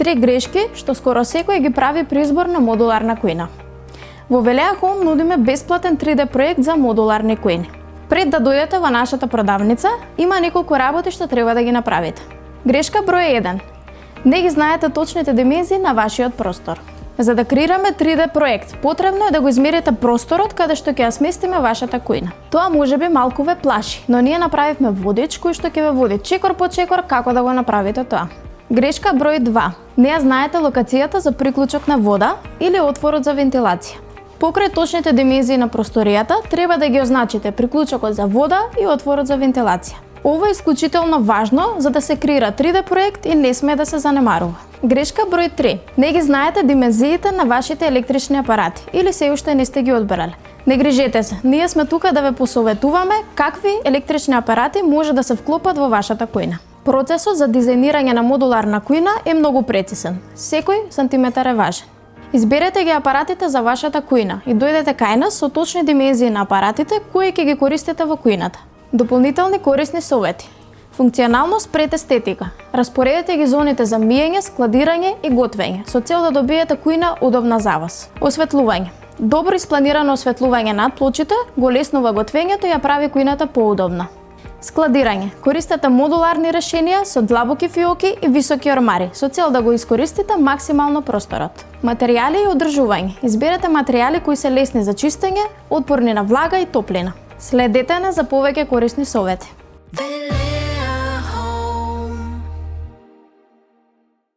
3 грешки што скоро секој ги прави при избор на модуларна кујна. Во Велеа Home нудиме бесплатен 3D проект за модуларни кујни. Пред да дојдете во нашата продавница, има неколку работи што треба да ги направите. Грешка број 1. Не ги знаете точните димензии на вашиот простор. За да креираме 3D проект, потребно е да го измерите просторот каде што ќе ја сместиме вашата кујна. Тоа можеби малку ве плаши, но ние направивме водич кој што ќе ве води чекор по чекор како да го направите тоа. Грешка број 2. Не ја знаете локацијата за приклучок на вода или отворот за вентилација. Покрај точните димензии на просторијата, треба да ги означите приклучокот за вода и отворот за вентилација. Ова е исклучително важно за да се креира 3D проект и не смее да се занемарува. Грешка број 3. Не ги знаете димензиите на вашите електрични апарати или се уште не сте ги одбрале. Не грижете се, ние сме тука да ве посоветуваме какви електрични апарати може да се вклопат во вашата кујна. Процесот за дизајнирање на модуларна кујна е многу прецизен. Секој сантиметар е важен. Изберете ги апаратите за вашата кујна и дојдете кај нас со точни димензии на апаратите кои ќе ги користите во кујната. Дополнителни корисни совети. Функционалност пред естетика. Распоредете ги зоните за миење, складирање и готвење со цел да добиете кујна удобна за вас. Осветлување. Добро испланирано осветлување над плочите го леснува готвењето и ја прави кујната поудобна. Складирање. Користете модуларни решенија со длабоки фиоки и високи ормари со цел да го искористите максимално просторот. Материјали и одржување. Изберете материјали кои се лесни за чистење, отпорни на влага и топлина. Следете на за повеќе корисни совети.